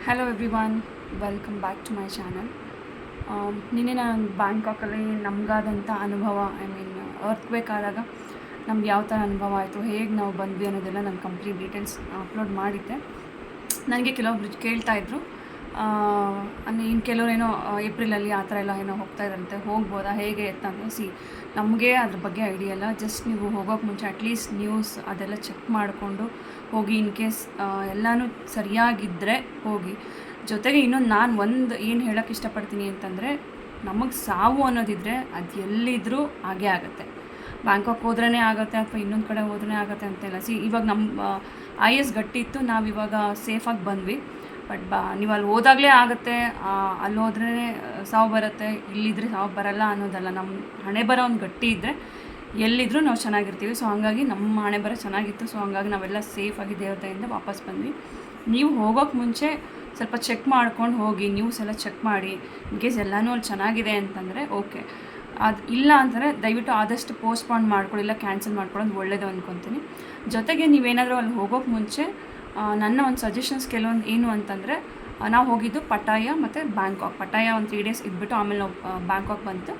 Hello everyone, welcome back to my channel. ನಿನ್ನೆ ನಾನು ಬ್ಯಾಂಕಾಕಲ್ಲಿ ನಮಗಾದಂಥ ಅನುಭವ, ಅರ್ಥ್ಕ್ವೇಕ್ ನಮ್ಗೆ ಯಾವ ಥರ ಅನುಭವ ಆಯಿತು, ಹೇಗೆ ನಾವು ಬಂದ್ವಿ ಅನ್ನೋದೆಲ್ಲ ನಾನು ಕಂಪ್ಲೀಟ್ ಡೀಟೇಲ್ಸ್ ಅಪ್ಲೋಡ್ ಮಾಡಿದ್ದೆ. ನನಗೆ ಕೆಲವೊಬ್ರು ಕೇಳ್ತಾಯಿದ್ರು, ಇನ್ನು ಕೆಲವರೇನೋ ಏಪ್ರಿಲಲ್ಲಿ ಆ ಥರ ಎಲ್ಲ ಏನೋ ಹೋಗ್ತಾ ಇದ್ರಂತೆ, ಹೋಗ್ಬೋದಾ ಹೇಗೆ ಅಂತ. ನಮಗೆ ಅದ್ರ ಬಗ್ಗೆ ಐಡಿಯಾ ಇಲ್ಲ. ಜಸ್ಟ್ ನೀವು ಹೋಗೋಕ್ಕೆ ಮುಂಚೆ ಅಟ್ಲೀಸ್ಟ್ ನ್ಯೂಸ್ ಅದೆಲ್ಲ ಚೆಕ್ ಮಾಡಿಕೊಂಡು ಹೋಗಿ. ಇನ್ ಕೇಸ್ ಎಲ್ಲನೂ ಸರಿಯಾಗಿದ್ದರೆ ಹೋಗಿ. ಜೊತೆಗೆ ಇನ್ನೊಂದು ನಾನು ಏನು ಹೇಳೋಕ್ಕೆ ಇಷ್ಟಪಡ್ತೀನಿ ಅಂತಂದರೆ, ನಮಗೆ ಸಾವು ಅನ್ನೋದಿದ್ದರೆ ಅದು ಎಲ್ಲಿದ್ದರೂ ಹಾಗೇ ಆಗುತ್ತೆ. ಬ್ಯಾಂಕಾಕ್ ಹೋದ್ರೇ ಆಗುತ್ತೆ ಅಥವಾ ಇನ್ನೊಂದು ಕಡೆ ಹೋದ್ರೇ ಆಗುತ್ತೆ ಅಂತೆಲ್ಲ. ಇವಾಗ ನಮ್ಮ IS ಗಟ್ಟಿ ಇತ್ತು, ನಾವಿವಾಗ ಸೇಫಾಗಿ ಬಂದ್ವಿ. ಬಟ್ ನೀವು ಅಲ್ಲಿ ಹೋದಾಗಲೇ ಆಗುತ್ತೆ, ಅಲ್ಲಿ ಹೋದ್ರೇ ಸಾವು ಬರುತ್ತೆ, ಇಲ್ಲಿದ್ದರೆ ಸಾವು ಬರಲ್ಲ ಅನ್ನೋದಲ್ಲ. ನಮ್ಮ ಹಣೆ ಬರೋ ಒಂದು ಗಟ್ಟಿ ಇದ್ದರೆ ಎಲ್ಲಿದ್ದರೂ ನಾವು ಚೆನ್ನಾಗಿರ್ತೀವಿ. ಸೊ ಹಾಗಾಗಿ ನಮ್ಮ ಹಣೆ ಬರೋ ಚೆನ್ನಾಗಿತ್ತು. ಸೊ ಹಾಗಾಗಿ ನಾವೆಲ್ಲ ಸೇಫಾಗಿ ದೇವತೆಯಿಂದ ವಾಪಸ್ ಬಂದ್ವಿ. ನೀವು ಹೋಗೋಕ್ಕೆ ಮುಂಚೆ ಸ್ವಲ್ಪ ಚೆಕ್ ಮಾಡ್ಕೊಂಡು ಹೋಗಿ, ನ್ಯೂಸ್ ಎಲ್ಲ ಚೆಕ್ ಮಾಡಿ. ಇನ್ ಕೇಸ್ ಎಲ್ಲನೂ ಅಲ್ಲಿ ಚೆನ್ನಾಗಿದೆ ಅಂತಂದರೆ ಓಕೆ. ಅದು ಇಲ್ಲ ಅಂತಂದರೆ ದಯವಿಟ್ಟು ಆದಷ್ಟು ಪೋಸ್ಟ್ಪೋನ್ ಮಾಡ್ಕೊಳ್ಳಿ, ಇಲ್ಲ ಕ್ಯಾನ್ಸಲ್ ಮಾಡ್ಕೊಳ್ಳೋದು ಒಳ್ಳೆಯದು ಅಂದ್ಕೊತೀನಿ. ಜೊತೆಗೆ ನೀವೇನಾದರೂ ಅಲ್ಲಿ ಹೋಗೋಕ್ಕೆ ಮುಂಚೆ ನನ್ನ ಒಂದು ಸಜೆಷನ್ಸ್ ಕೆಲವೊಂದು ಏನು ಅಂತಂದರೆ, ನಾವು ಹೋಗಿದ್ದು ಪಟಾಯ ಮತ್ತು ಬ್ಯಾಂಕಾಕ್. ಪಟಾಯ ಒಂದು 3 days ಇದ್ಬಿಟ್ಟು ಆಮೇಲೆ ನಾವು ಬ್ಯಾಂಕಾಕ್ ಬಂತು.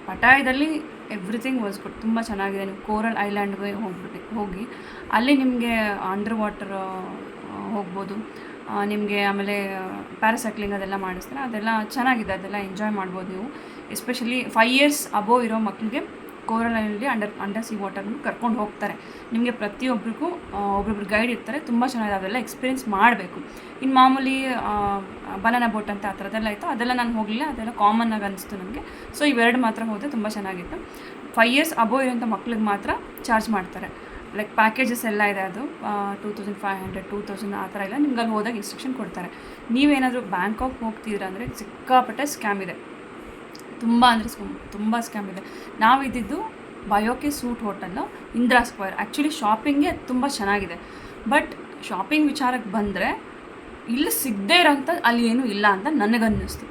ಪಟಾಯದಲ್ಲಿ ಎವ್ರಿಥಿಂಗ್ ವಾಸ್ ಗುಡ್, ತುಂಬ ಚೆನ್ನಾಗಿದೆ. ನೀವು ಕೋರಲ್ ಐಲ್ಯಾಂಡ್ಗೆ ಹೋಗಿ ಅಲ್ಲಿ ನಿಮಗೆ ಅಂಡರ್ ವಾಟರ್ ಹೋಗ್ಬೋದು. ನಿಮಗೆ ಆಮೇಲೆ ಪ್ಯಾರಾಸೈಕ್ಲಿಂಗ್ ಅದೆಲ್ಲ ಮಾಡಿಸ್ತಾರೆ, ಅದೆಲ್ಲ ಚೆನ್ನಾಗಿದೆ, ಅದೆಲ್ಲ ಎಂಜಾಯ್ ಮಾಡ್ಬೋದು ನೀವು. ಎಸ್ಪೆಷಲಿ 5 years ಅಬೋವ್ ಇರೋ ಮಕ್ಕಳಿಗೆ ಕೋರಲ್ ಐಲ್ಯಾಂಡ್ಗೆ ಅಂಡರ್ ಸಿ ವಾಟರ್ನ ಕರ್ಕೊಂಡು ಹೋಗ್ತಾರೆ. ನಿಮಗೆ ಪ್ರತಿಯೊಬ್ಬರಿಗೂ ಒಬ್ಬೊಬ್ರು ಗೈಡ್ ಇರ್ತಾರೆ, ತುಂಬ ಚೆನ್ನಾಗಿದೆ. ಅವೆಲ್ಲ ಎಕ್ಸ್ಪೀರಿಯೆನ್ಸ್ ಮಾಡಬೇಕು. ಇನ್ನು ಮಾಮೂಲಿ ಬನಾನಾ ಬೋಟ್ ಅಂತ ಆ ಥರದ್ದೆಲ್ಲ ಇತ್ತು, ಅದೆಲ್ಲ ನಾನು ಹೋಗಲಿಲ್ಲ, ಅದೆಲ್ಲ ಕಾಮನ್ ಆಗಿ ಅನಿಸ್ತು ನನಗೆ. ಸೊ ಇವೆರಡು ಮಾತ್ರ ಹೋದರೆ ತುಂಬ ಚೆನ್ನಾಗಿತ್ತು. 5 years ಅಬೋವ್ ಇರೋಂಥ ಮಕ್ಳಿಗೆ ಮಾತ್ರ ಚಾರ್ಜ್ ಮಾಡ್ತಾರೆ. ಲೈಕ್ ಪ್ಯಾಕೇಜಸ್ ಎಲ್ಲ ಇದೆ, ಅದು 2500 2000 ಆ ಥರ ಎಲ್ಲ ನಿಮ್ಗೆ ಅಲ್ಲಿ ಹೋದಾಗ ಇನ್ಸ್ಟ್ರಕ್ಷನ್ ಕೊಡ್ತಾರೆ. ನೀವೇನಾದರೂ ಬ್ಯಾಂಕಾಕ್ ಹೋಗ್ತಿದ್ದೀರ ಅಂದರೆ ಸಿಕ್ಕಾಪಟ್ಟೆ ಸ್ಕ್ಯಾಮ್ ಇದೆ, ತುಂಬ ಅಂದರೆ ತುಂಬ ಸ್ಕ್ಯಾಮ್ ಇದೆ. ನಾವಿದ್ದಿದ್ದು ಬಯೋಕೆ suite hotel, Indira square. Actually ಶಾಪಿಂಗ್ಗೆ ತುಂಬ ಚೆನ್ನಾಗಿದೆ. ಬಟ್ ಶಾಪಿಂಗ್ ವಿಚಾರಕ್ಕೆ ಬಂದರೆ ಇಲ್ಲಿ ಸಿಗದೇ ಇರೋಂಥ ಅಲ್ಲಿ ಏನೂ ಇಲ್ಲ ಅಂತ ನನಗನ್ನಿಸ್ತು.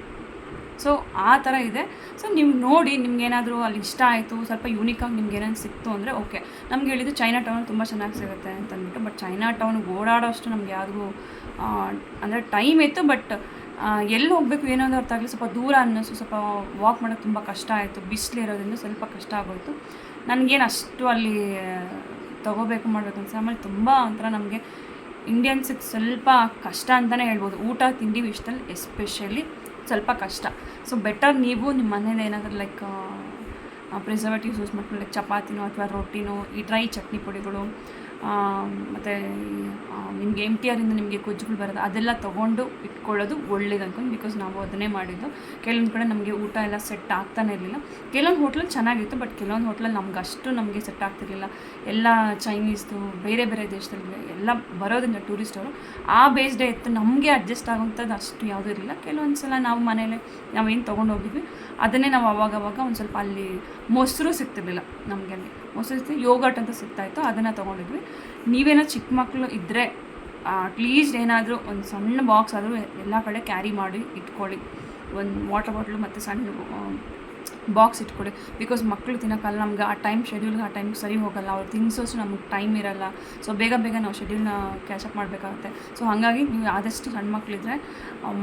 ಸೊ ಆ ಥರ ಇದೆ. ಸೊ ನೀವು ನೋಡಿ, ನಿಮ್ಗೇನಾದರೂ ಅಲ್ಲಿ ಇಷ್ಟ ಆಯಿತು, ಸ್ವಲ್ಪ ಯೂನಿಕಾಗಿ ನಿಮ್ಗೆ ಏನೇನು ಸಿಕ್ತು ಅಂದರೆ ಓಕೆ. ನಮ್ಗೆ ಹೇಳಿದ್ದು ಚೈನಾ ಟೌನ್ ತುಂಬ ಚೆನ್ನಾಗಿ ಸಿಗುತ್ತೆ ಅಂತಂದ್ಬಿಟ್ಟು. ಬಟ್ ಚೈನಾ ಟೌನ್ಗೆ ಓಡಾಡೋಷ್ಟು ನಮ್ಗೆ ಯಾವುದೂ ಅಂದರೆ ಟೈಮ್ ಇತ್ತು. ಬಟ್ ಎಲ್ಲಿ ಹೋಗಬೇಕು ಏನೋ ಅರ್ಥ ಆಗಲಿ, ಸ್ವಲ್ಪ ದೂರ ಅನ್ನಿಸ್ತು, ಸ್ವಲ್ಪ ವಾಕ್ ಮಾಡೋಕ್ಕೆ ತುಂಬ ಕಷ್ಟ ಆಯಿತು. ಬಿಸಿಲು ಇರೋದ್ರಿಂದ ಸ್ವಲ್ಪ ಕಷ್ಟ ಆಗೋಯಿತು. ನನಗೇನು ಅಷ್ಟು ಅಲ್ಲಿ ತೊಗೋಬೇಕು ಮಾಡಬೇಕು ಅನ್ಸ. ಆಮೇಲೆ ತುಂಬ ಒಂಥರ ನಮಗೆ ಇಂಡಿಯನ್ಸಿಗೆ ಸ್ವಲ್ಪ ಕಷ್ಟ ಅಂತಲೇ ಹೇಳ್ಬೋದು. ಊಟ ತಿಂಡಿ ವಿಷಯದಲ್ಲಿ ಎಸ್ಪೆಷಲಿ ಸ್ವಲ್ಪ ಕಷ್ಟ. ಸೊ ಬೆಟರ್ ನೀವು ನಿಮ್ಮ ಮನೇಲಿ ಏನಾದರೂ ಲೈಕ್ ಪ್ರಿಸರ್ವೇಟಿವ್ಸ್ ಯೂಸ್ ಮಾಡ್ಕೊಂಡು, ಲೈಕ್ ಚಪಾತಿನೋ ಅಥವಾ ರೊಟ್ಟಿನೋ, ಈ ಡ್ರೈ ಚಟ್ನಿ ಪುಡಿಗಳು, ಮತ್ತು ನಿಮಗೆ MTR ಇಂದ ನಿಮಗೆ ಗೊಜ್ಜುಗಳು ಬರೋದು, ಅದೆಲ್ಲ ತೊಗೊಂಡು ಇಟ್ಕೊಳ್ಳೋದು ಒಳ್ಳೇದು ಅನ್ಕೊಂಡು. ಬಿಕಾಸ್ ನಾವು ಅದನ್ನೇ ಮಾಡಿದ್ದು. ಕೆಲವೊಂದು ಕಡೆ ನಮಗೆ ಊಟ ಎಲ್ಲ ಸೆಟ್ ಆಗ್ತಾನೆ ಇರಲಿಲ್ಲ. ಕೆಲವೊಂದು ಹೋಟ್ಲಲ್ಲಿ ಚೆನ್ನಾಗಿತ್ತು, ಬಟ್ ಕೆಲವೊಂದು ಹೋಟ್ಲಲ್ಲಿ ನಮಗೆ ಸೆಟ್ ಆಗ್ತಿರಲಿಲ್ಲ. ಎಲ್ಲ ಚೈನೀಸ್ದು ಬೇರೆ ಬೇರೆ ದೇಶದಲ್ಲಿ ಎಲ್ಲ ಬರೋದ್ರಿಂದ ಟೂರಿಸ್ಟವರು ಆ ಬೇಸ್ಡೇ ಇತ್ತು. ನಮಗೆ ಅಡ್ಜಸ್ಟ್ ಆಗುವಂಥದ್ದು ಅಷ್ಟು ಯಾವುದೂ ಇರಲಿಲ್ಲ. ಕೆಲವೊಂದು ಸಲ ನಾವು ಮನೇಲೆ ನಾವೇನು ತೊಗೊಂಡು ಹೋಗಿದ್ವಿ ಅದನ್ನೇ ನಾವು ಅವಾಗವಾಗ ಒಂದು ಸ್ವಲ್ಪ ಅಲ್ಲಿ ಮೊಸರು ಸಿಗ್ತಿರ್ಲಿಲ್ಲ ನಮಗೆ. ಅಲ್ಲಿ ಮೊಸರು ಯೋಗರ್ಟ್ ಅಂತ ಸಿಗ್ತಾಯಿತ್ತು, ಅದನ್ನು ತೊಗೊಂಡಿದ್ವಿ. ನೀವೇನೋ ಚಿಕ್ಕ ಮಕ್ಕಳು ಇದ್ದರೆ ಅಟ್ಲೀಸ್ಟ್ ಏನಾದರೂ ಒಂದು ಸಣ್ಣ ಬಾಕ್ಸ್ ಆದರೂ ಎಲ್ಲ ಕಡೆ ಕ್ಯಾರಿ ಮಾಡಿ ಇಟ್ಕೊಳ್ಳಿ. ಒಂದು ವಾಟರ್ ಬಾಟ್ಲು ಮತ್ತು ಸಣ್ಣ ಬಾಕ್ಸ್ ಇಟ್ಕೊಳ್ಳಿ. ಬಿಕಾಸ್ ಮಕ್ಕಳು ತಿನ್ನೋಕ್ಕಲ್ಲ, ನಮ್ಗೆ ಆ ಶೆಡ್ಯೂಲ್ಗೆ ಆ ಟೈಮ್ಗೆ ಸರಿ ಹೋಗೋಲ್ಲ. ಅವ್ರು ತಿನ್ನಿಸೋಷ್ಟು ನಮಗೆ ಟೈಮ್ ಇರೋಲ್ಲ. ಸೊ ಬೇಗ ನಾವು ಶೆಡ್ಯೂಲ್ನ ಕ್ಯಾಚಪ್ ಮಾಡಬೇಕಾಗುತ್ತೆ. ಸೊ ಹಾಗಾಗಿ ನೀವು ಆದಷ್ಟು ಸಣ್ಣ ಮಕ್ಕಳಿದ್ರೆ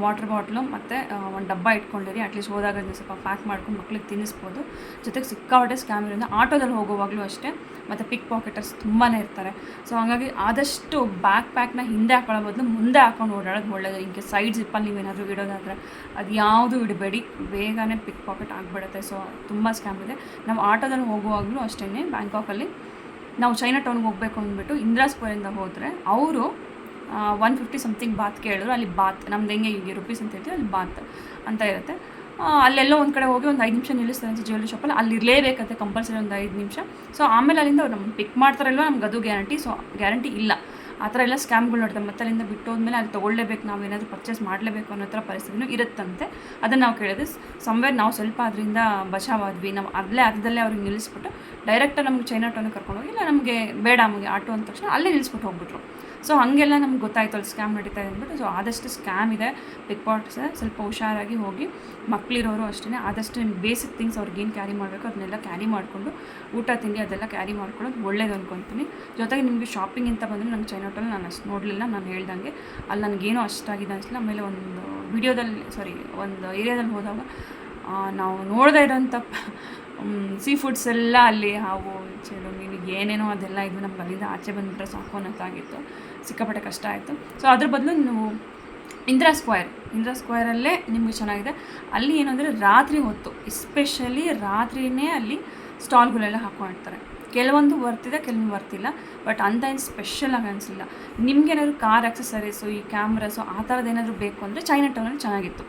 ವಾಟರ್ ಬಾಟ್ಲು ಮತ್ತು ಒಂದು ಡಬ್ಬ ಇಟ್ಕೊಂಡಿರಿ. ಅಟ್ಲೀಸ್ಟ್ ಹೋದಾಗ ಸ್ವಲ್ಪ ಪ್ಯಾಕ್ ಮಾಡ್ಕೊಂಡು ಮಕ್ಳಿಗೆ ತಿನ್ನಿಸ್ಬೋದು. ಜೊತೆಗೆ ಸಿಕ್ಕಾಪಟ್ಟೆ ಸ್ಕ್ಯಾಮ್ ಇರೋದ್ರಿಂದ ಆಟೋದಲ್ಲಿ ಹೋಗೋವಾಗಲೂ ಅಷ್ಟೇ. ಮತ್ತು ಪಿಕ್ ಪಾಕೆಟರ್ಸ್ ತುಂಬಾ ಇರ್ತಾರೆ. ಸೊ ಹಾಗಾಗಿ ಆದಷ್ಟು ಬ್ಯಾಕ್ ಪ್ಯಾಕ್ನ ಹಿಂದೆ ಹಾಕೊಳ್ಳೋ ಬದಲು ಮುಂದೆ ಹಾಕೊಂಡು ಓಡಾಡೋದು ಒಳ್ಳೆಯದು. ಇಂಕೆ ಸೈಡ್ ಜಿಪ್ಪಲ್ಲಿ ನೀವೇನಾದರೂ ಇಡೋದಾದರೆ ಅದು ಯಾವುದೂ ಇಡಬೇಡಿ, ಬೇಗನೆ ಪಿಕ್ ಪಾಕೆಟ್ ಆಗಿಬಿಡುತ್ತೆ. ಸೊ ತುಂಬ ಸ್ಕ್ಯಾಮ್ ಇದೆ. ನಾವು ಆಟೋದಲ್ಲಿ ಹೋಗುವಾಗಲೂ ಅಷ್ಟೇ, ಬ್ಯಾಂಕಾಕಲ್ಲಿ ನಾವು ಚೈನಾ ಟೌನ್ಗೆ ಹೋಗಬೇಕು ಅಂದ್ಬಿಟ್ಟು ಇಂದಿರಾ ಸ್ಕ್ವೇರಿಂದ ಹೋದರೆ ಅವರು 150 ಸಮಥಿಂಗ್ ಬಾತ್ ಕೇಳಿದ್ರು. ಅಲ್ಲಿ ಬಾತ್ ನಮ್ದು ಹೆಂಗೆ ಈಗ ರೂಪೀಸ್ ಅಂತ ಹೇಳ್ತೀವಿ, ಅಲ್ಲಿ ಬಾತ್ ಅಂತ ಇರುತ್ತೆ. ಅಲ್ಲೆಲ್ಲೋ ಒಂದು ಕಡೆ ಹೋಗಿ ಒಂದು 5 ನಿಮಿಷ ನಿಲ್ಲಿಸ್ತಾರೆ ಅಂತ ಜ್ಯುವೆಲ್ರಿ ಶಾಪಲ್ಲಿ. ಅಲ್ಲಿ ಇರಲೇಬೇಕಂತೆ ಕಂಪಲ್ಸರಿ ಒಂದು 5 ನಿಮಿಷ. ಸೊ ಆಮೇಲೆ ಅಲ್ಲಿಂದ ಅವ್ರು ನಮ್ಗೆ ಪಿಕ್ ಮಾಡ್ತಾರಲ್ವ, ನಮ್ಗೆ ಅದು ಗ್ಯಾರಂಟಿ. ಸೊ ಗ್ಯಾರಂಟಿ ಇಲ್ಲ. ಆ ಥರ ಎಲ್ಲ ಸ್ಕ್ಯಾಮ್ಗಳು ನೋಡ್ತಾರೆ. ಮತ್ತೆ ಅಲ್ಲಿಂದ ಬಿಟ್ಟೋದ್ಮೇಲೆ ಅಲ್ಲಿ ತೊಗೊಳ್ಳೇಬೇಕು, ನಾವೇನಾದರೂ ಪರ್ಚೇಸ್ ಮಾಡಲೇಬೇಕು ಅನ್ನೋ ಥರ ಪರಿಸ್ಥಿತಿನೂ ಇರುತ್ತಂತೆ. ಅದನ್ನು ನಾವು ಕೇಳಿದ್ರೆ ಸಮ್ವೇರ್ ನಾವು ಸ್ವಲ್ಪ ಅದರಿಂದ ಬಚಾವಾದ್ವಿ. ನಾವು ಅರ್ಧದಲ್ಲೇ ಅವ್ರಿಗೆ ನಿಲ್ಲಿಸ್ಬಿಟ್ಟು ಡೈರೆಕ್ಟಾಗಿ ನಮ್ಗೆ ಚೈನಾ ಟೌನಿಗೆ ಕರ್ಕೊಂಡೋಗಿ, ಇಲ್ಲ ನಮಗೆ ಬೇಡ ನಮಗೆ ಆಟೋ ಅಂದ ತಕ್ಷಣ ಅಲ್ಲೇ ನಿಲ್ಲಿಸ್ಬಿಟ್ಟು ಹೋಗ್ಬಿಟ್ರು. ಸೊ ಹಾಗೆಲ್ಲ ನಮ್ಗೆ ಗೊತ್ತಾಯ್ತು ಅಲ್ಲಿ ಸ್ಕ್ಯಾಮ್ ನಡೀತಾ ಇದೆ ಅಂದ್ಬಿಟ್ಟು. ಸೊ ಆದಷ್ಟು ಸ್ಕ್ಯಾಮ್ ಇದೆ, ಪಿಕ್ ಪಾಟ್ಸ್, ಸ್ವಲ್ಪ ಹುಷಾರಾಗಿ ಹೋಗಿ. ಮಕ್ಕಳಿರೋರು ಅಷ್ಟೇ ಆದಷ್ಟು ನಿಮ್ಗೆ ಬೇಸಿಕ್ ಥಿಂಗ್ಸ್ ಅವ್ರಿಗೇನು ಕ್ಯಾರಿ ಮಾಡಬೇಕು ಅದನ್ನೆಲ್ಲ ಕ್ಯಾರಿ ಮಾಡಿಕೊಂಡು, ಊಟ ತಿಂಡಿ ಅದೆಲ್ಲ ಕ್ಯಾರಿ ಮಾಡ್ಕೊಳ್ಳೋದು ಒಳ್ಳೇದು ಅಂದ್ಕೊತೀನಿ. ಜೊತೆಗೆ ನಿಮಗೆ ಶಾಪಿಂಗ್ ಅಂತ ಬಂದರೆ ನಂಗೆ ಚೈನಾ ಹೋಟೆಲ್ ನಾನು ಅಷ್ಟು ನೋಡಲಿಲ್ಲ, ನಾನು ಹೇಳ್ದಂಗೆ ಅಲ್ಲಿ ನನಗೇನೋ ಅಷ್ಟಾಗಿದೆ ಅನಿಸಲಿಲ್ಲ. ಆಮೇಲೆ ಒಂದು ಏರಿಯಾದಲ್ಲಿ ಹೋದಾಗ ನಾವು ನೋಡದೇ ಇರೋಂಥ ಸೀ ಫುಡ್ಸ್ ಎಲ್ಲ ಅಲ್ಲಿ ಹಾವು ಚೆಲು ಮೀನಿಗೆ ಏನೇನೋ ಅದೆಲ್ಲ ಇದು ನಮ್ಗೆ ಅಲ್ಲಿಂದ ಆಚೆ ಬಂದುಬಿಟ್ರೆ ಸಾಕು ಅನ್ನೋದಾಗಿತ್ತು. ಸಿಕ್ಕಾಪಟ್ಟೆ ಕಷ್ಟ ಆಯಿತು. ಸೊ ಅದ್ರ ಬದಲು ನೀವು ಇಂದಿರಾ ಸ್ಕ್ವೇರಲ್ಲೇ ನಿಮಗೆ ಚೆನ್ನಾಗಿದೆ. ಅಲ್ಲಿ ಏನಂದರೆ ರಾತ್ರಿ ಹೊತ್ತು ಎಸ್ಪೆಷಲಿ ರಾತ್ರಿಯೇ ಅಲ್ಲಿ ಸ್ಟಾಲ್ಗಳೆಲ್ಲ ಹಾಕ್ಕೊಂಡಿರ್ತಾರೆ. ಕೆಲವೊಂದು ಬರ್ತಿದೆ, ಕೆಲವೊಂದು ಬರ್ತಿಲ್ಲ. ಬಟ್ ಅಂತ ಏನು ಸ್ಪೆಷಲಾಗಿ ಅನಿಸಿಲ್ಲ. ನಿಮ್ಗೇನಾದ್ರು ಕಾರ್ ಆಕ್ಸೆಸರೀಸು, ಈ ಕ್ಯಾಮ್ರಾಸು ಆ ಥರದ್ದು ಏನಾದರೂ ಬೇಕು ಅಂದರೆ ಚೈನಾ ಟೌನಲ್ಲಿ ಚೆನ್ನಾಗಿತ್ತು.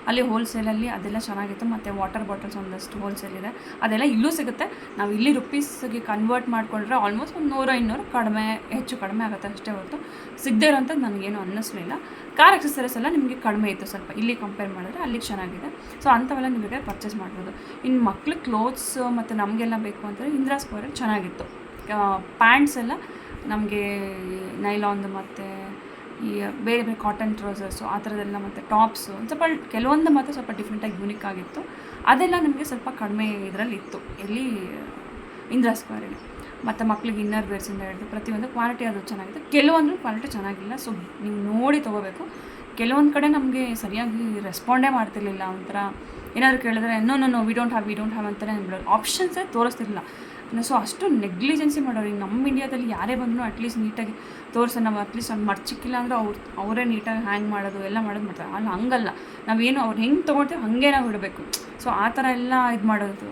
ಅಲ್ಲಿ ಹೋಲ್ಸೇಲಲ್ಲಿ ಅದೆಲ್ಲ ಚೆನ್ನಾಗಿತ್ತು. ಮತ್ತು ವಾಟರ್ ಬಾಟಲ್ಸ್ ಒಂದಷ್ಟು ಹೋಲ್ಸೇಲ್ ಇದೆ, ಅದೆಲ್ಲ ಇಲ್ಲೂ ಸಿಗುತ್ತೆ. ನಾವು ಇಲ್ಲಿ ರುಪೀಸ್ಗೆ ಕನ್ವರ್ಟ್ ಮಾಡಿಕೊಂಡ್ರೆ ಆಲ್ಮೋಸ್ಟ್ ಒಂದು 100-200 ಹೆಚ್ಚು ಕಡಿಮೆ ಆಗುತ್ತೆ ಅಷ್ಟೇ ಹೊರತು ಸಿಗದೇ ಇರೋಂಥದ್ದು ನನಗೇನು ಅನ್ನಿಸ್ಲಿಲ್ಲ. ಕಾರ್ ಆಕ್ಸೆಸರೀಸ್ ಎಲ್ಲ ನಿಮಗೆ ಕಡಿಮೆ ಇತ್ತು ಸ್ವಲ್ಪ, ಇಲ್ಲಿ ಕಂಪೇರ್ ಮಾಡಿದ್ರೆ ಅಲ್ಲಿಗೆ ಚೆನ್ನಾಗಿದೆ. ಸೊ ಅಂಥವೆಲ್ಲ ನಿಮಗೆ ಪರ್ಚೇಸ್ ಮಾಡ್ಬೋದು. ಇನ್ನು ಮಕ್ಳಿಗೆ ಕ್ಲೋತ್ಸ್ ಮತ್ತು ನಮಗೆಲ್ಲ ಬೇಕು ಅಂತಂದರೆ ಇಂದಿರಾ ಸ್ಕ್ವೇರಲ್ಲಿ ಚೆನ್ನಾಗಿತ್ತು. ಪ್ಯಾಂಟ್ಸ್ ಎಲ್ಲ ನಮಗೆ ನೈಲಾನ್ದು ಮತ್ತು ಈ ಬೇರೆ ಬೇರೆ ಕಾಟನ್ ಟ್ರೌಸರ್ಸು ಆ ಥರದ್ದೆಲ್ಲ, ಮತ್ತು ಟಾಪ್ಸು ಸ್ವಲ್ಪ ಕೆಲವೊಂದು ಮಾತ್ರ ಸ್ವಲ್ಪ ಡಿಫ್ರೆಂಟಾಗಿ ಯೂನಿಕ್ ಆಗಿತ್ತು. ಅದೆಲ್ಲ ನಿಮಗೆ ಸ್ವಲ್ಪ ಕಡಿಮೆ ಇದರಲ್ಲಿ ಇತ್ತು, ಇಲ್ಲಿ ಇಂದಿರಾ ಸ್ಕ್ವೇರಲ್ಲಿ. ಮತ್ತು ಮಕ್ಳಿಗೆ ಇನ್ನರ್ ವೇರ್ಸಿಂದ ಹಿಡಿದು ಪ್ರತಿಯೊಂದು ಕ್ವಾಲಿಟಿ ಅದು ಚೆನ್ನಾಗಿದೆ. ಕೆಲವೊಂದು ಕ್ವಾಲಿಟಿ ಚೆನ್ನಾಗಿಲ್ಲ. ಸೊ ನೀವು ನೋಡಿ ತೊಗೋಬೇಕು. ಕೆಲವೊಂದು ಕಡೆ ನಮಗೆ ಸರಿಯಾಗಿ ರೆಸ್ಪಾಂಡೇ ಮಾಡ್ತಿರ್ಲಿಲ್ಲ. ಒಂಥರ ಏನಾದರೂ ಕೇಳಿದ್ರೆ ನೋ ವಿ ಡೋಂಟ್ ಹ್ಯಾವ್ ಅಂತಲೇ ಅಂದ್ಬಿಡೋರು, ಆಪ್ಷನ್ಸೇ ತೋರಿಸ್ತಿರ್ಲಿಲ್ಲ. ಸೊ ಅಷ್ಟು ನೆಗ್ಲಿಜೆನ್ಸಿ ಮಾಡೋರು. ಈಗ ನಮ್ಮ ಇಂಡಿಯಾದಲ್ಲಿ ಯಾರೇ ಬಂದರೂ ಅಟ್ಲೀಸ್ಟ್ ನೀಟಾಗಿ ನಾವು ಅಟ್ಲೀಸ್ಟ್ ಅವ್ನು ಮರ್ಚಿಕ್ಕಿಲ್ಲ ಅಂದರೆ ಅವರೇ ನೀಟಾಗಿ ಹ್ಯಾಂಗ್ ಮಾಡೋದು ಎಲ್ಲ ಮಾಡ್ತಾರೆ. ಅಲ್ಲಿ ಹಂಗಲ್ಲ, ನಾವೇನು ಅವ್ರು ಹೆಂಗೆ ತೊಗೊಳ್ತೀವಿ ಹಾಗೆ ನಾವು ಇಡಬೇಕು. ಸೊ ಆ ಥರ ಎಲ್ಲ ಇದು ಮಾಡೋದು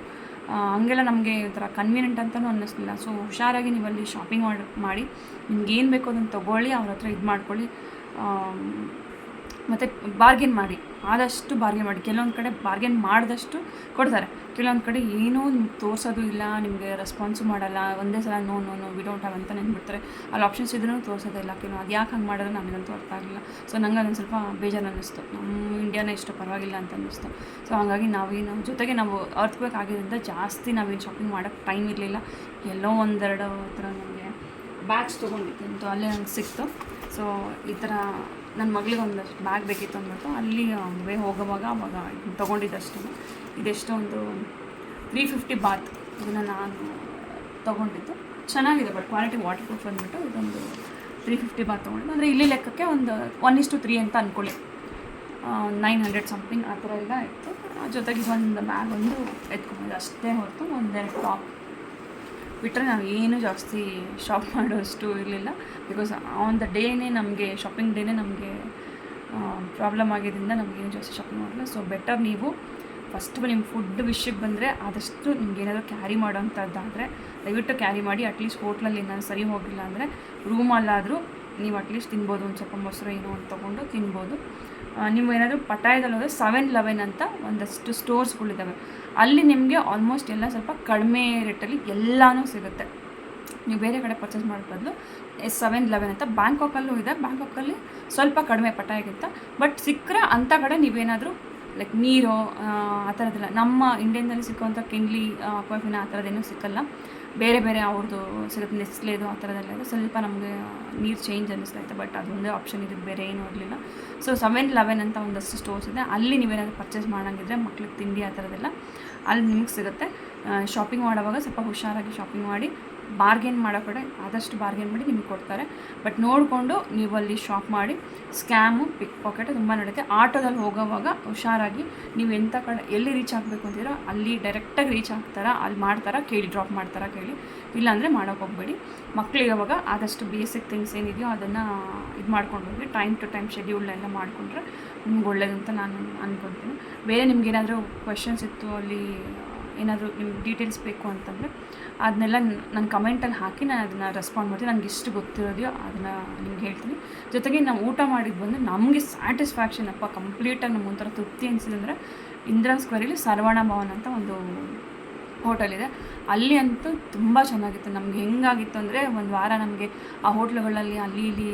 ಹಂಗೆಲ್ಲ ನಮಗೆ ಒಂಥರ ಕನ್ವೀನಿಯೆಂಟ್ ಅಂತಲೂ ಅನ್ನಿಸ್ಲಿಲ್ಲ. ಸೊ ಹುಷಾರಾಗಿ ನೀವಲ್ಲಿ ಶಾಪಿಂಗ್ ಮಾಡಿ ನಿಮ್ಗೆ ಏನು ಬೇಕೋ ಅದನ್ನು ತೊಗೊಳ್ಳಿ, ಅವ್ರ ಹತ್ರ ಇದು ಮಾಡ್ಕೊಳ್ಳಿ. ಮತ್ತು ಬಾರ್ಗೇನ್ ಮಾಡಿ, ಆದಷ್ಟು ಬಾರ್ಗೇನ್ ಮಾಡಿ. ಕೆಲವೊಂದು ಕಡೆ ಬಾರ್ಗೇನ್ ಮಾಡಿದಷ್ಟು ಕೊಡ್ತಾರೆ, ಕೆಲವೊಂದು ಕಡೆ ಏನೂ ನಿಮ್ಗೆ ತೋರಿಸೋದು ಇಲ್ಲ, ನಿಮಗೆ ರೆಸ್ಪಾನ್ಸು ಮಾಡಲ್ಲ. ಒಂದೇ ಸಲ ನೋ ವಿ ಡೋಂಟ್ ಹ್ಯಾವ್ ಅಂತ ನೆನ್ಬಿಡ್ತಾರೆ. ಅಲ್ಲಿ ಆಪ್ಷನ್ಸ್ ಇದ್ರೂ ತೋರಿಸೋದಿಲ್ಲ. ಅದು ಯಾಕೆ ಹಂಗೆ ಮಾಡಿದ್ರೆ ನನಗಂತೂ ಅರ್ಥ ಆಗಲಿಲ್ಲ. ಸೊ ನಂಗೆ ಅದೊಂದು ಸ್ವಲ್ಪ ಬೇಜಾರು ಅನ್ನಿಸ್ತು. ನಮ್ಮ ಇಂಡಿಯಾನೇ ಇಷ್ಟು ಪರವಾಗಿಲ್ಲ ಅಂತ ಅನ್ನಿಸ್ತು. ಸೊ ಹಾಗಾಗಿ ಜೊತೆಗೆ ನಾವು ಅರ್ಥ್ಕ್ವೇಕ್ ಆಗಿದ್ದರಿಂದ ಜಾಸ್ತಿ ನಾವೇನು ಶಾಪಿಂಗ್ ಮಾಡೋಕ್ಕೆ ಟೈಮ್ ಇರಲಿಲ್ಲ. ಎಲ್ಲೋ ಒಂದೆರಡು ಥರ ನನಗೆ ಬ್ಯಾಗ್ಸ್ ತೊಗೊಂಡಿತ್ತು, ಅಲ್ಲೇ ನಂಗೆ ಸಿಕ್ತು. ಸೊ ಈ ಥರ ನನ್ನ ಮಗಳಿಗೆ ಒಂದಷ್ಟು ಬ್ಯಾಗ್ ಬೇಕಿತ್ತು ಅಂದ್ಬಿಟ್ಟು ಅಲ್ಲಿ ಹೋಗೋವಾಗ ಅವಾಗ ತೊಗೊಂಡಿದ್ದಷ್ಟು. ಇದೆಷ್ಟು ಒಂದು 350 ಬಾತ್ ಇದನ್ನು ನಾನು ತೊಗೊಂಡಿದ್ದು. ಚೆನ್ನಾಗಿದೆ, ಬಟ್ ಕ್ವಾಲಿಟಿ ವಾಟರ್ ಪ್ರೂಫ್ ಅಂದ್ಬಿಟ್ಟು ಇದೊಂದು 350 ಬಾತ್ ತೊಗೊಂಡಿದ್ದು. ಅಂದರೆ ಇಲ್ಲಿ ಲೆಕ್ಕಕ್ಕೆ ಒಂದು 1:3 ಅಂತ ಅಂದ್ಕೊಳ್ಳಿ, 900 ಸಮಥಿಂಗ್ ಆ ಥರ ಎಲ್ಲ ಇತ್ತು. ಜೊತೆಗೆ ಒಂದು ಬ್ಯಾಗ್ ಒಂದು ಎತ್ಕೊಂಡಿದ್ದು ಅಷ್ಟೇ ಹೊರತು ಒಂದೆರಡು ಟಾಪ್ ಬಿಟ್ಟರೆ ನಾವು ಏನು ಜಾಸ್ತಿ ಶಾಪ್ ಮಾಡೋಷ್ಟು ಇರಲಿಲ್ಲ. ಬಿಕಾಸ್ ಆನ್ ದ ಡೇನೇ ನಮಗೆ ಶಾಪಿಂಗ್ ಡೇನೇ ನಮಗೆ ಪ್ರಾಬ್ಲಮ್ ಆಗಿದ್ದರಿಂದ ನಮಗೇನು ಜಾಸ್ತಿ ಶಾಪಿಂಗ್ ಮಾಡಲ್ಲ. ಸೊ ಬೆಟರ್ ನೀವು ಫಸ್ಟ್ ನಿಮ್ಮ ಫುಡ್ ವಿಷಯಕ್ಕೆ ಬಂದರೆ ಆದಷ್ಟು ನಿಮ್ಗೆ ಏನಾದರೂ ಕ್ಯಾರಿ ಮಾಡೋವಂಥದ್ದಾದರೆ ದಯವಿಟ್ಟು ಕ್ಯಾರಿ ಮಾಡಿ. ಅಟ್ಲೀಸ್ಟ್ ಹೋಟ್ಲಲ್ಲಿ ನಾನು ಸರಿ ಹೋಗಿಲ್ಲ ಅಂದರೆ ರೂಮಲ್ಲಾದರೂ ನೀವು ಅಟ್ಲೀಸ್ಟ್ ತಿನ್ಬೋದು. ಒಂದು ಸ್ವಲ್ಪ ಮೊಸರು ಏನೋ ಒಂದು ತೊಗೊಂಡು ತಿನ್ಬೋದು. ನೀವು ಏನಾದರೂ ಪಟಾಯದಲ್ಲಿ ಹೋದರೆ 7-Eleven ಅಂತ ಒಂದಷ್ಟು ಸ್ಟೋರ್ಸ್ಗಳಿದ್ದಾವೆ. ಅಲ್ಲಿ ನಿಮಗೆ ಆಲ್ಮೋಸ್ಟ್ ಎಲ್ಲ ಸ್ವಲ್ಪ ಕಡಿಮೆ ರೇಟಲ್ಲಿ ಎಲ್ಲನೂ ಸಿಗುತ್ತೆ. ನೀವು ಬೇರೆ ಕಡೆ ಪರ್ಚೇಸ್ ಮಾಡೋ ಬದಲು 7-Eleven ಅಂತ ಬ್ಯಾಂಕಾಕಲ್ಲೂ ಇದೆ. ಬ್ಯಾಂಕಾಕಲ್ಲಿ ಸ್ವಲ್ಪ ಕಡಿಮೆ ಪಟಾಯಕ್ಕಿಂತ, ಬಟ್ ಸಿಕ್ಕರೆ ಅಂಥ ಕಡೆ ನೀವೇನಾದರೂ ಲೈಕ್ ನೀರು ಆ ಥರದ್ದೆಲ್ಲ ನಮ್ಮ ಇಂಡಿಯನ್ನಲ್ಲಿ ಸಿಕ್ಕುವಂಥ ಕಿನ್ಲಿ ಕಾಫಿನ ಆ ಥರದ್ದೇನೂ ಸಿಕ್ಕಲ್ಲ. ಬೇರೆ ಬೇರೆ ಅವ್ರದ್ದು ಸಿಗುತ್ತೆ, ನೆಸ್ಲೇದು ಆ ಥರದ್ದೆಲ್ಲ ಇದೆ. ಸ್ವಲ್ಪ ನಮಗೆ ನೀರು ಚೇಂಜ್ ಅನ್ನಿಸ್ತಾಯಿತ್ತು, ಬಟ್ ಅದೊಂದೇ ಆಪ್ಷನ್ ಇದೆ, ಬೇರೆ ಏನೂ ಇರಲಿಲ್ಲ. ಸೊ 7-Eleven ಅಂತ ಒಂದಷ್ಟು ಸ್ಟೋರ್ಸ್ ಇದೆ. ಅಲ್ಲಿ ನೀವೇನಾದರೂ ಪರ್ಚೇಸ್ ಮಾಡೋಂಗಿದ್ರೆ ಮಕ್ಳಿಗೆ ತಿಂಡಿ ಆ ಥರದ್ದೆಲ್ಲ ಅಲ್ಲಿ ನಿಮಗೆ ಸಿಗುತ್ತೆ. ಶಾಪಿಂಗ್ ಮಾಡೋವಾಗ ಸ್ವಲ್ಪ ಹುಷಾರಾಗಿ ಶಾಪಿಂಗ್ ಮಾಡಿ, ಬಾರ್ಗೇನ್ ಮಾಡೋ ಕಡೆ ಆದಷ್ಟು ಬಾರ್ಗೇನ್ ಮಾಡಿ ನಿಮಗೆ ಕೊಡ್ತಾರೆ. ಬಟ್ ನೋಡಿಕೊಂಡು ನೀವು ಅಲ್ಲಿ ಶಾಪ್ ಮಾಡಿ. ಸ್ಕ್ಯಾಮು, ಪಿಕ್ ಪಾಕೆಟು ತುಂಬ ನಡೆಯುತ್ತೆ. ಆಟೋದಲ್ಲಿ ಹೋಗೋವಾಗ ಹುಷಾರಾಗಿ ನೀವು ಎಂಥ ಕಡೆ ಎಲ್ಲಿ ರೀಚ್ ಆಗಬೇಕು ಅಂತೀರೋ ಅಲ್ಲಿ ಡೈರೆಕ್ಟಾಗಿ ರೀಚ್ ಆಗ್ತಾರಾ, ಅಲ್ಲಿ ಮಾಡ್ತಾರಾ ಕೇಳಿ, ಡ್ರಾಪ್ ಮಾಡ್ತಾರಾ ಕೇಳಿ, ಇಲ್ಲಾಂದರೆ ಮಾಡೋಕ್ಕೆ ಹೋಗಬೇಡಿ. ಮಕ್ಕಳಿಗೆ ಅವಾಗ ಆದಷ್ಟು ಬೇಸಿಕ್ ಥಿಂಗ್ಸ್ ಏನಿದೆಯೋ ಅದನ್ನು ಇದು ಮಾಡ್ಕೊಂಡು ಹೋಗಿ, ಟೈಮ್ ಟು ಟೈಮ್ ಶೆಡ್ಯೂಲ್ನೆಲ್ಲ ಮಾಡಿಕೊಂಡ್ರೆ ನಿಮ್ಗೆ ಒಳ್ಳೇದಂತ ನಾನು ಅಂದ್ಕೊಳ್ತೀನಿ. ಬೇರೆ ನಿಮ್ಗೇನಾದರೂ ಕ್ವೆಶನ್ಸ್ ಇತ್ತು, ಅಲ್ಲಿ ಏನಾದರೂ ನಿಮ್ಗೆ ಡೀಟೇಲ್ಸ್ ಬೇಕು ಅಂತಂದರೆ ಅದನ್ನೆಲ್ಲ ನನ್ನ ಕಮೆಂಟಲ್ಲಿ ಹಾಕಿ ನಾನು ಅದನ್ನು ರೆಸ್ಪಾಂಡ್ ಮಾಡ್ತೀನಿ. ನನಗೆ ಎಷ್ಟು ಗೊತ್ತಿರೋದೆಯೋ ಅದನ್ನು ನಿಮ್ಗೆ ಹೇಳ್ತೀನಿ. ಜೊತೆಗೆ ನಾವು ಊಟ ಮಾಡಿದ್ದು ಬಂದು ನಮಗೆ ಸ್ಯಾಟಿಸ್ಫ್ಯಾಕ್ಷನ್ ಕಂಪ್ಲೀಟಾಗಿ ನಮ್ಗೆ ಒಂಥರ ತೃಪ್ತಿ ಅನಿಸಿದಂದರೆ ಇಂದಿರಾ ಸ್ಕ್ವೇರಲ್ಲಿ ಸರ್ವಣ ಭವನ್ ಅಂತ ಒಂದು ಹೋಟೆಲ್ ಇದೆ. ಅಲ್ಲಿ ಅಂತೂ ತುಂಬ ಚೆನ್ನಾಗಿತ್ತು. ನಮ್ಗೆ ಹೆಂಗಾಗಿತ್ತು ಅಂದರೆ ಒಂದು ವಾರ ನಮಗೆ ಆ ಹೋಟ್ಲುಗಳಲ್ಲಿ ಅಲ್ಲಿ ಇಲ್ಲಿ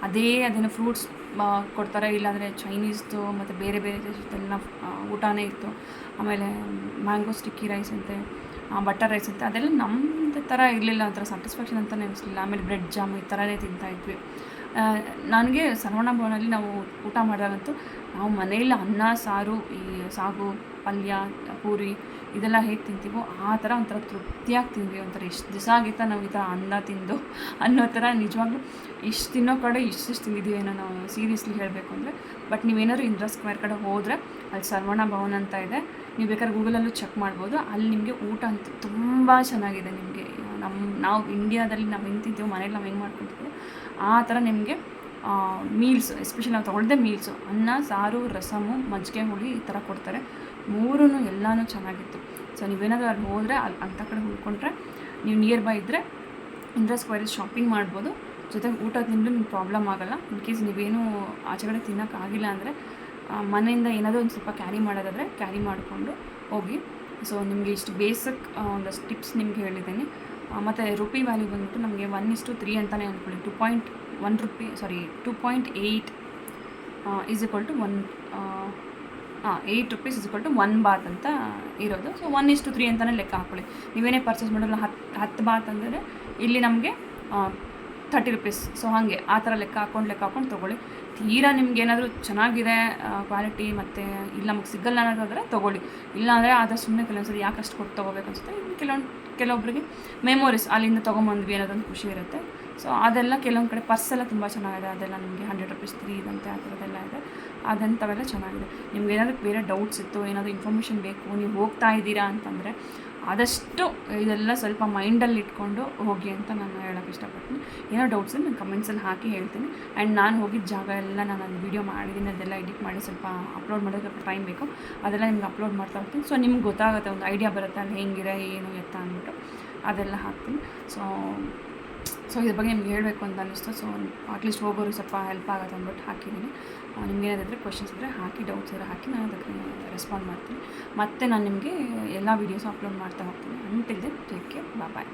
ಅದೇನೋ ಫ್ರೂಟ್ಸ್ ಕೊಡ್ತಾರೆ, ಇಲ್ಲಾಂದರೆ ಚೈನೀಸ್ದು ಮತ್ತು ಬೇರೆ ಬೇರೆ ದೇಶದ್ದೆಲ್ಲ ಊಟನೇ ಇತ್ತು. ಆಮೇಲೆ ಮ್ಯಾಂಗೋ ಸ್ಟಿಕ್ಕಿ ರೈಸ್ ಅಂತೆ, ಬಟರ್ ರೈಸ್ ಅಂತೆ, ಅದೆಲ್ಲ ನಮ್ಮದು ಥರ ಇರಲಿಲ್ಲ, ಒಂಥರ ಸ್ಯಾಟಿಸ್ಫ್ಯಾಕ್ಷನ್ ಅಂತಲೇ ಅನಿಸ್ಲಿಲ್ಲ. ಆಮೇಲೆ ಬ್ರೆಡ್ ಜಾಮ್ ಈ ಥರನೇ ತಿಂತಾಯಿದ್ವಿ. ನನಗೆ ಸರ್ವಣ ಭವನಲ್ಲಿ ನಾವು ಊಟ ಮಾಡಿದಾಗಂತೂ ನಾವು ಮನೆಯಲ್ಲಿ ಅನ್ನ ಸಾರು ಈ ಸಾಗು ಪಲ್ಯ ಪೂರಿ ಇದೆಲ್ಲ ಹೇಗೆ ತಿಂತೀವೋ ಆ ಥರ ಒಂಥರ ತೃಪ್ತಿಯಾಗಿ ತಿಂದ್ವಿ. ಒಂಥರ ಎಷ್ಟು ದಿವಸ ಆಗಿತ್ತಾ ನಾವು ಈ ಥರ ಅನ್ನ ತಿಂದು ಅನ್ನೋ ಥರ ನಿಜವಾಗ್ಲೂ ಇಷ್ಟು ತಿನ್ನೋ ಕಡೆ ಇಷ್ಟಿಷ್ಟು ತಿಂದಿದ್ದೀವಿ ಏನೋ ನಾವು ಸೀರಿಯಸ್ಲಿ ಹೇಳಬೇಕು ಅಂದರೆ. ಬಟ್ ನೀವೇನಾದ್ರು ಇಂದಿರಾ ಸ್ಕ್ವೇರ್ ಕಡೆ ಹೋದರೆ ಅಲ್ಲಿ ಸರ್ವಣ ಭವನ್ ಅಂತ ಇದೆ, ನೀವು ಬೇಕಾದ್ರೆ ಗೂಗಲಲ್ಲೂ ಚೆಕ್ ಮಾಡ್ಬೋದು. ಅಲ್ಲಿ ನಿಮಗೆ ಊಟ ಅಂತೂ ತುಂಬ ಚೆನ್ನಾಗಿದೆ. ನಿಮಗೆ ನಾವು ಇಂಡಿಯಾದಲ್ಲಿ ನಾವು ಹೆಂಗೆ ತಿಂತೀವೋ ಮನೇಲಿ ನಾವು ಹೆಂಗೆ ಮಾಡ್ಕೊತೀವೋ ಆ ಥರ ನಿಮಗೆ ಮೀಲ್ಸ್, ಎಸ್ಪೆಷಲಿ ನಾವು ತೊಗೊಳ್ದೆ ಮೀಲ್ಸು ಅನ್ನ ಸಾರು ರಸಮು ಮಜ್ಜಿಗೆ ಹುಳಿ ಈ ಥರ ಕೊಡ್ತಾರೆ. ಮೂರೂ ಎಲ್ಲನೂ ಚೆನ್ನಾಗಿತ್ತು. ಸೊ ನೀವೇನಾದರೂ ಅಲ್ಲಿ ಹೋದರೆ ಅಲ್ಲಿ ಅಂಥ ಕಡೆ ಉಳ್ಕೊಂಡ್ರೆ ನೀವು ನಿಯರ್ ಬೈ ಇದ್ದರೆ ಇಂದಿರಾ ಸ್ಕ್ವೇರಲ್ಲಿ ಶಾಪಿಂಗ್ ಮಾಡ್ಬೋದು. ಜೊತೆಗೆ ಊಟ ತಿಂದು ನಿಮ್ಗೆ ಪ್ರಾಬ್ಲಮ್ ಆಗೋಲ್ಲ. ಇನ್ ಕೇಸ್ ನೀವೇನು ಆಚೆ ಕಡೆ ತಿನ್ನೋಕ್ಕಾಗಿಲ್ಲ ಅಂದರೆ ಮನೆಯಿಂದ ಏನಾದರೂ ಒಂದು ಸ್ವಲ್ಪ ಕ್ಯಾರಿ ಮಾಡೋದಾದರೆ ಕ್ಯಾರಿ ಮಾಡಿಕೊಂಡು ಹೋಗಿ. ಸೊ ನಿಮಗೆ ಇಷ್ಟು ಬೇಸಿಕ್ ಒಂದಷ್ಟು ಟಿಪ್ಸ್ ನಿಮ್ಗೆ ಹೇಳಿದ್ದೀನಿ. ಮತ್ತು ರುಪಿ ವ್ಯಾಲ್ಯೂ ಬಂದ್ಬಿಟ್ಟು ನಮಗೆ 1:3 ಅಂತಲೇ ಅಂದ್ಕೊಳ್ಳಿ. 2.8 is equal to 8 rupees is equal to 1 baht ಅಂತ ಇರೋದು. ಸೊ 1:3 ಅಂತಲೇ ಲೆಕ್ಕ ಹಾಕ್ಕೊಳ್ಳಿ. ನೀವೇನೇ ಪರ್ಚೇಸ್ ಮಾಡೋಲ್ಲ 10 ಬಾತ್ ಅಂದರೆ ಇಲ್ಲಿ ನಮಗೆ 30 rupees. ಸೊ ಹಾಗೆ ಆ ಥರ ಲೆಕ್ಕ ಹಾಕ್ಕೊಂಡು ತೊಗೊಳ್ಳಿ. ತೀರಾ ನಿಮ್ಗೆ ಏನಾದರೂ ಚೆನ್ನಾಗಿದೆ ಕ್ವಾಲಿಟಿ ಮತ್ತು ಇಲ್ಲಿ ನಮಗೆ ಸಿಗಲ್ಲ ಅನ್ನೋದಾದರೆ ತೊಗೊಳ್ಳಿ. ಇಲ್ಲಾಂದರೆ ಆದಷ್ಟು ಸುಮ್ಮನೆ ಕೆಲವೊಂದ್ಸರಿ ಯಾಕಷ್ಟು ಕೊಟ್ಟು ತೊಗೋಬೇಕು ಅನಿಸುತ್ತೆ. ಕೆಲವೊಬ್ಬರಿಗೆ ಮೆಮೊರೀಸ್ ಅಲ್ಲಿಂದ ತೊಗೊಂಬಂದ್ವಿ ಅನ್ನೋದೊಂದು ಖುಷಿ ಇರುತ್ತೆ. ಸೊ ಅದೆಲ್ಲ ಕೆಲವೊಂದು ಕಡೆ ಪರ್ಸೆಲ್ಲ ತುಂಬ ಚೆನ್ನಾಗಿದೆ, ಅದೆಲ್ಲ ನಿಮಗೆ 100 rupees ಫ್ರೀ ಇದಂತೆ ಆ ಥರದ್ದೆಲ್ಲ ಇದೆ. ಅದಂಥವೆಲ್ಲ ಚೆನ್ನಾಗಿದೆ. ನಿಮ್ಗೆ ಏನಾದರೂ ಬೇರೆ ಡೌಟ್ಸ್ ಇತ್ತು, ಏನಾದರೂ ಇನ್ಫಾರ್ಮೇಷನ್ ಬೇಕು, ನೀವು ಹೋಗ್ತಾ ಇದ್ದೀರಾ ಅಂತಂದರೆ ಆದಷ್ಟು ಇದೆಲ್ಲ ಸ್ವಲ್ಪ ಮೈಂಡಲ್ಲಿ ಇಟ್ಕೊಂಡು ಹೋಗಿ ಅಂತ ನಾನು ಹೇಳೋಕ್ಕೆ ಇಷ್ಟಪಡ್ತೀನಿ. ಏನೋ ಡೌಟ್ಸ್ ನಾನು ಕಮೆಂಟ್ಸಲ್ಲಿ ಹಾಕಿ ಹೇಳ್ತೀನಿ. ಆ್ಯಂಡ್ ನಾನು ಹೋಗಿದ್ದ ಜಾಗ ಎಲ್ಲ ನಾನು ಒಂದು ವೀಡಿಯೋ ಮಾಡಿದ್ದೀನಿ, ಅದೆಲ್ಲ ಎಡಿಟ್ ಮಾಡಿ ಸ್ವಲ್ಪ ಅಪ್ಲೋಡ್ ಮಾಡೋಕ್ಕೆ ಸ್ವಲ್ಪ ಟೈಮ್ ಬೇಕು. ಅದೆಲ್ಲ ನಿಮ್ಗೆ ಅಪ್ಲೋಡ್ ಮಾಡ್ತಾ ಹೋಗ್ತೀನಿ. ಸೊ ನಿಮ್ಗೆ ಗೊತ್ತಾಗುತ್ತೆ, ಒಂದು ಐಡಿಯಾ ಬರುತ್ತೆ ಅಲ್ಲಿ ಹೆಂಗಿದೆ ಏನು ಎತ್ತ ಅಂದ್ಬಿಟ್ಟು ಅದೆಲ್ಲ ಹಾಕ್ತೀನಿ. ಸೊ ಇದ್ರ ಬಗ್ಗೆ ನಿಮ್ಗೆ ಹೇಳಬೇಕು ಅಂತ ಅನ್ನಿಸ್ತು. ಸೊ ಅಟ್ಲೀಸ್ಟ್ ಹೋಗೋರು ಸ್ವಲ್ಪ ಹೆಲ್ಪ್ ಆಗುತ್ತೆ ಅಂದ್ಬಿಟ್ಟು ಹಾಕಿದ್ದೀನಿ. ನಿಮ್ಗೆ ಏನಾದಿದ್ರೆ ಕ್ವಶನ್ಸ್ ಇದ್ದರೆ ಹಾಕಿ, ಡೌಟ್ಸ್ ಇದ್ದರೆ ಹಾಕಿ, ನಾನು ಅದಕ್ಕೆ ರೆಸ್ಪಾಂಡ್ ಮಾಡ್ತೀನಿ. ಮತ್ತು ನಾನು ನಿಮಗೆ ಎಲ್ಲ ವೀಡಿಯೋಸ್ ಅಪ್ಲೋಡ್ ಮಾಡ್ತಾ ಹೋಗ್ತೀನಿ. ಅಂಟಿಲ್ ದೆನ್ ಟೇಕ್ ಕೇರ್, ಬಾಯ್.